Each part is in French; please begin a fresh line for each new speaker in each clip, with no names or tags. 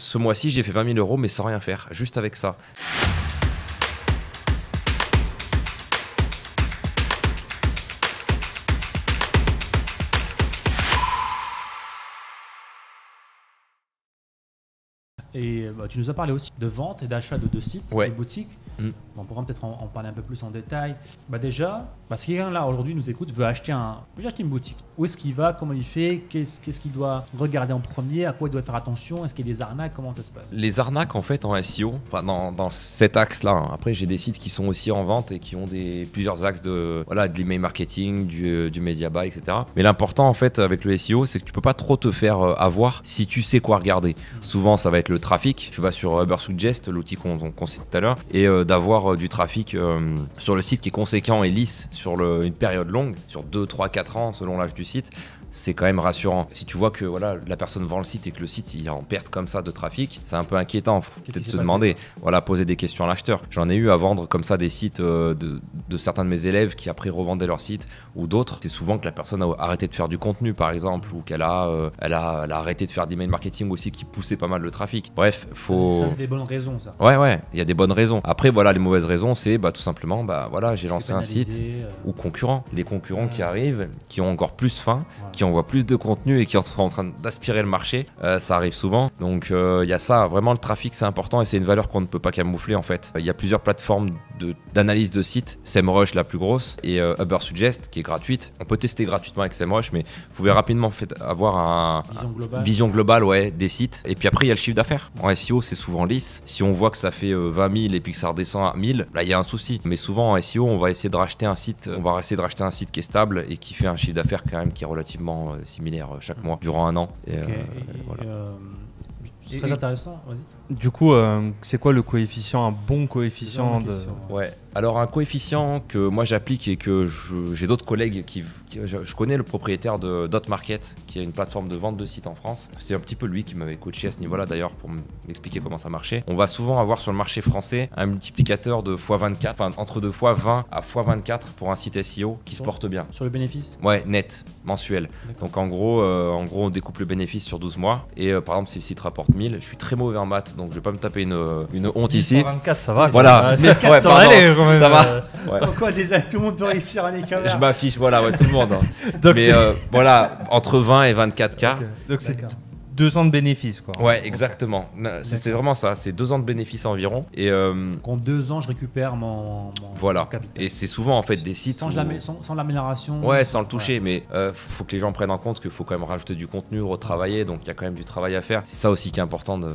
ce mois-ci, j'ai fait 20 000 € mais sans rien faire, juste avec ça.
Et tu nous as parlé aussi de vente et d'achat de sites, de boutiques. On pourra peut-être en parler un peu plus en détail. Déjà, si quelqu'un là aujourd'hui nous écoute, veut acheter une boutique. Où est-ce qu'il va? Comment il fait? Qu'est-ce qu'il doit regarder en premier? À quoi il doit faire attention? Est-ce qu'il y a des arnaques? Comment ça se passe?
Les arnaques en fait en SEO, dans cet axe-là. Hein. Après, j'ai des sites qui sont aussi en vente et qui ont plusieurs axes de l'email marketing, du media buy, etc. Mais l'important en fait avec le SEO, c'est que tu peux pas trop te faire avoir si tu sais quoi regarder. Souvent, ça va être le trafic. Tu vas sur Ubersuggest, l'outil qu'on cite tout à l'heure, et d'avoir du trafic sur le site qui est conséquent et lisse sur une période longue, sur 2, 3, 4 ans selon l'âge du site. C'est quand même rassurant. Si tu vois que la personne vend le site et que le site il est en perte comme ça de trafic, c'est un peu inquiétant. Faut peut-être se demander, poser des questions à l'acheteur. J'en ai eu à vendre comme ça des sites de certains de mes élèves qui après revendaient leur site, ou d'autres. C'est souvent que la personne a arrêté de faire du contenu par exemple, ou qu'elle a arrêté de faire d'email marketing aussi qui poussait pas mal le trafic. Bref, faut...
Ça, c'est des bonnes raisons ça.
Ouais, il y a des bonnes raisons. Après les mauvaises raisons c'est tout simplement j'ai lancé un site ou concurrent. Les concurrents qui arrivent, qui ont encore plus faim, qui envoient plus de contenu et qui sont en train d'aspirer le marché, ça arrive souvent. Donc il y a ça, vraiment le trafic c'est important et c'est une valeur qu'on ne peut pas camoufler en fait. Il y a plusieurs plateformes d'analyse de sites, SEMrush la plus grosse et Ubersuggest qui est gratuite. On peut tester gratuitement avec SEMrush, mais vous pouvez rapidement avoir une vision globale des sites. Et puis après il y a le chiffre d'affaires. En SEO c'est souvent lisse. Si on voit que ça fait 20 000 et puis que ça redescend à 1000, là il y a un souci. Mais souvent en SEO on va essayer de racheter un site, qui est stable et qui fait un chiffre d'affaires quand même qui est relativement similaire chaque mois durant un an.
C'est très intéressant. Vas-y.
Du coup, c'est quoi le coefficient, un bon coefficient
Ouais, alors un coefficient que moi j'applique et que j'ai d'autres collègues je connais le propriétaire de Dotmarket qui est une plateforme de vente de sites en France. C'est un petit peu lui qui m'avait coaché à ce niveau-là d'ailleurs pour m'expliquer comment ça marchait. On va souvent avoir sur le marché français un multiplicateur de x24, entre 2 fois 20 à x24 pour un site SEO qui se porte bien.
Sur le bénéfice?
Ouais, net, mensuel. Donc en gros, on découpe le bénéfice sur 12 mois et par exemple si le site rapporte 1000, je suis très mauvais en maths donc je vais pas me taper une honte ici.
24, ça va.
Voilà.
Ça va aller quand même.
Ça va.
Pourquoi tout le monde peut réussir à l'écart?
Je m'affiche, tout le monde.
Donc
mais entre 20 et 24K.
Okay. Donc c'est 2 ans de bénéfices quoi.
Ouais, exactement. C'est vraiment ça, c'est 2 ans de bénéfices environ. Et
en 2 ans, je récupère mon capital.
Et c'est souvent en fait des sites
sans l'amélioration.
Ouais, sans le toucher, mais faut que les gens prennent en compte qu'il faut quand même rajouter du contenu, retravailler, donc il y a quand même du travail à faire. C'est ça aussi qui est important de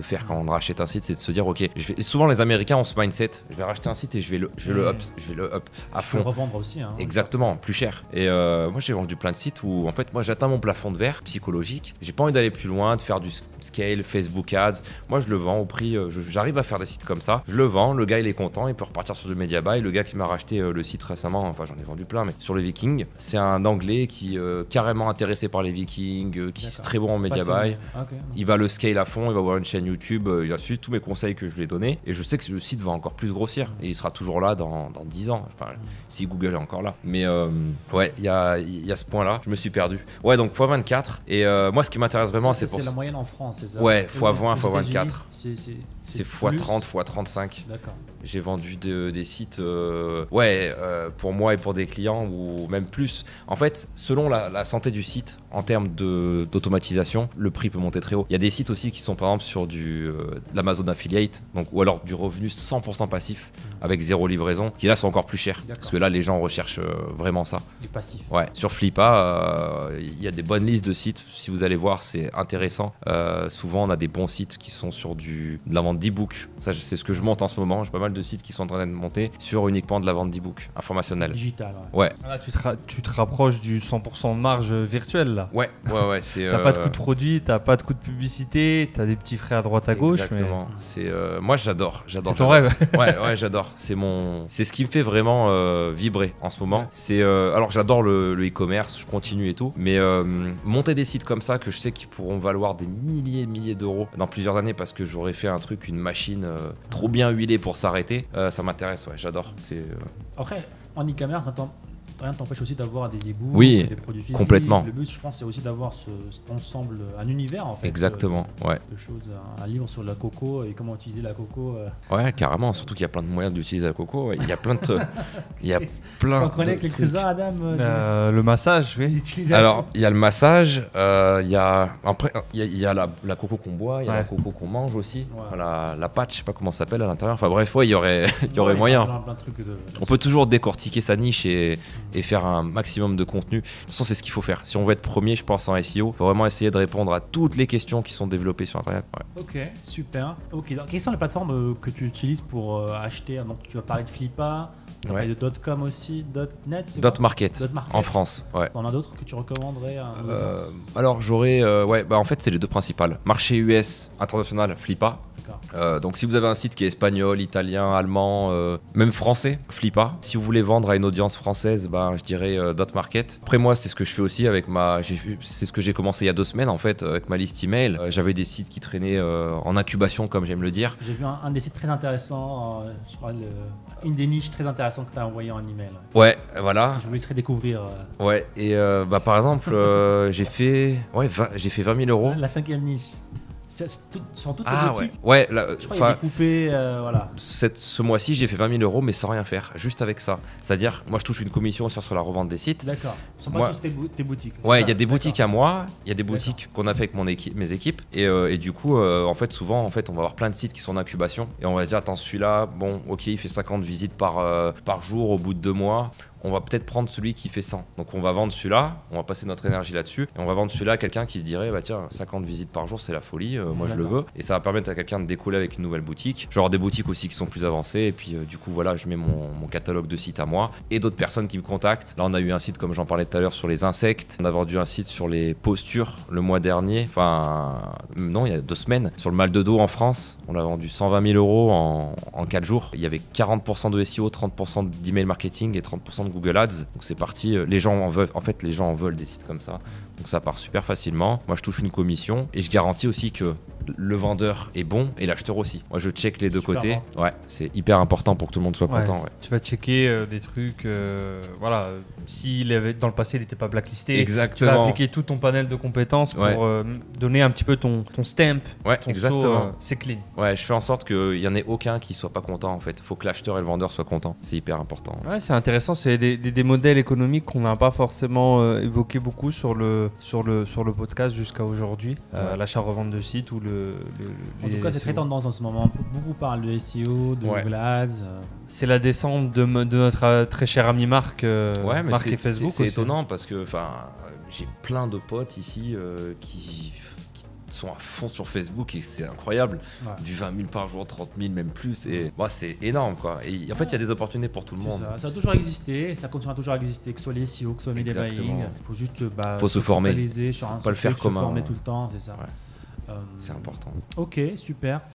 faire quand on rachète un site, c'est de se dire ok, souvent les Américains ont ce mindset, je vais racheter un site et je vais le up à fond.
Je vais le revendre aussi.
Exactement, plus cher. Et moi j'ai vendu plein de sites où en fait moi j'atteins mon plafond de verre psychologique, j'ai pas envie d'aller plus loin, de faire du scale, Facebook Ads. Moi je le vends au prix, j'arrive à faire des sites comme ça, je le vends, le gars il est content, il peut repartir sur du media buy. Le gars qui m'a racheté le site récemment, enfin j'en ai vendu plein, mais sur les Vikings, c'est un Anglais qui est carrément intéressé par les Vikings, qui est très bon en media buy. Il va le scale à fond, il va avoir une chaîne YouTube, il va suivre tous mes conseils que je lui ai donnés et je sais que le site va encore plus grossir et il sera toujours là dans 10 ans, enfin si Google est encore là. Mais ouais, il y a ce point là, je me suis perdu. Ouais, donc x24 et moi ce qui m'intéresse vraiment c'est pour...
C'est la moyenne en France, c'est ça?
Ouais, x20, x24.
C'est
x30, x35.
D'accord.
J'ai vendu des sites pour moi et pour des clients ou même plus. En fait, selon la santé du site, en termes d'automatisation, le prix peut monter très haut. Il y a des sites aussi qui sont par exemple sur de l'Amazon Affiliate, ou alors du revenu 100% passif avec 0 livraison, qui là sont encore plus chers. Parce que là, les gens recherchent vraiment ça.
Du passif.
Ouais. Sur Flippa, il y a des bonnes listes de sites. Si vous allez voir, c'est intéressant. Souvent, on a des bons sites qui sont sur de la vente d'e-book. Ça, c'est ce que je monte en ce moment. J'ai pas mal de sites qui sont en train de monter sur uniquement de la vente d'e-book informationnel.
Digital.
Ouais.
Là, tu te rapproches du 100% de marge virtuelle là.
Ouais.
T'as pas de coût de produit, t'as pas de coût de publicité, t'as des petits frais à droite à gauche.
Exactement. Mais... C'est moi j'adore.
C'est ton rêve.
Ouais, j'adore. C'est ce qui me fait vraiment vibrer en ce moment. C'est alors j'adore le e-commerce, je continue et tout, mais monter des sites comme ça que je sais qu'ils pourront valoir des milliers d'euros dans plusieurs années parce que j'aurais fait un truc, une machine trop bien huilée pour s'arrêter, ça m'intéresse. Ouais, j'adore.
Après, en e-commerce, rien ne t'empêche aussi d'avoir des e-books,
Oui,
des produits physiques.
complètement.
Le but, je pense, c'est aussi d'avoir cet ensemble, un univers en fait.
Exactement, ouais.
De choses, un livre sur la coco et comment utiliser la coco.
Ouais, carrément. Surtout qu'il y a plein de moyens d'utiliser la coco. Il y a plein de trucs. Il y a plein
On connaît quelques-uns, Adam.
Le massage, oui.
Alors, il y a le massage. Il y a après, il y a la coco qu'on boit. Il y a la coco qu'on mange aussi.
Ouais.
La pâte, je sais pas comment ça s'appelle à l'intérieur. Enfin bref, il y aurait moyen.
Plein de trucs
On peut toujours décortiquer sa niche et faire un maximum de contenu. De toute façon, c'est ce qu'il faut faire. Si on veut être premier, je pense, en SEO, il faut vraiment essayer de répondre à toutes les questions qui sont développées sur Internet. Ouais.
Ok, super. Ok, donc, quelles sont les plateformes que tu utilises pour acheter? Donc, tu vas parler de Flippa, tu vas parler de .com aussi, .net,
.market, en France. Ouais.
T'en as d'autres que tu recommanderais
Alors, j'aurais... en fait, c'est les deux principales. Marché US, international, Flippa. Donc si vous avez un site qui est espagnol, italien, allemand, même français, Flippa. Si vous voulez vendre à une audience française, je dirais .market. Après moi, c'est ce que je fais aussi avec c'est ce que j'ai commencé il y a 2 semaines en fait avec ma liste email. J'avais des sites qui traînaient en incubation comme j'aime le dire.
J'ai vu un des sites très intéressants, une des niches très intéressantes que tu as envoyé en email.
Ouais, voilà.
Je vous laisserai découvrir.
Ouais, et par exemple, j'ai fait 20 000 euros.
La 5e niche. Sur toutes les boutiques.
Ouais,
je crois qu'il y a des coupés, voilà.
Ce mois-ci, j'ai fait 20 000 euros, mais sans rien faire, juste avec ça. C'est-à-dire, moi, je touche une commission sur la revente des sites.
D'accord. Ce sont pas tous tes boutiques.
Ouais, il y a des boutiques à moi, il y a des boutiques qu'on a fait avec mes équipes, et du coup, en fait, souvent, on va avoir plein de sites qui sont en incubation, et on va se dire, attends, celui-là, bon, ok, il fait 50 visites par jour au bout de 2 mois. On va peut-être prendre celui qui fait 100. Donc on va vendre celui-là, on va passer notre énergie là-dessus, et on va vendre celui-là à quelqu'un qui se dirait, tiens, 50 visites par jour, c'est la folie, moi je le veux. Et ça va permettre à quelqu'un de décoller avec une nouvelle boutique. Genre des boutiques aussi qui sont plus avancées, et puis du coup, voilà, je mets mon catalogue de sites à moi, et d'autres personnes qui me contactent. Là, on a eu un site, comme j'en parlais tout à l'heure, sur les insectes. On a vendu un site sur les postures le mois dernier, non, il y a 2 semaines, sur le mal de dos en France. On l'a vendu 120 000 euros en 4 jours. Il y avait 40% de SEO, 30% d'email marketing et 30% de Google Ads. Donc c'est parti, les gens en veulent des sites comme ça. Donc ça part super facilement. Moi je touche une commission et je garantis aussi que le vendeur est bon et l'acheteur aussi. Moi je check les deux côtés. Bon. Ouais, c'est hyper important pour que tout le monde soit content. Ouais.
Tu vas checker des trucs, voilà, s'il avait dans le passé il n'était pas blacklisté.
Exactement.
Tu vas appliquer tout ton panel de compétences pour donner un petit peu ton stamp.
Ouais,
ton
exactement.
C'est clean.
Ouais, je fais en sorte qu'il n'y en ait aucun qui soit pas content en fait. Il faut que l'acheteur et le vendeur soient contents. C'est hyper important.
Ouais, c'est intéressant. C'est des modèles économiques qu'on n'a pas forcément évoqué beaucoup sur le podcast jusqu'à aujourd'hui. L'achat-revente de sites ou
en tout cas, c'est très tendance en ce moment. Beaucoup parlent de SEO, de Google Ads.
C'est la descente de notre très cher ami Marc,
Marc
et Facebook.
C'est étonnant parce que j'ai plein de potes ici qui sont à fond sur Facebook et c'est incroyable. Du 20 000 par jour, 30 000, même plus. Et c'est énorme quoi. Et en fait, il y a des opportunités pour tout le monde.
Ça a toujours existé, ça continuera toujours à exister, que ce soit les SEO, que ce soit media buying. Il faut juste
faut se former.
Sur un
pas le faire comme
se former tout le temps, c'est ça.
C'est important.
Ok, super.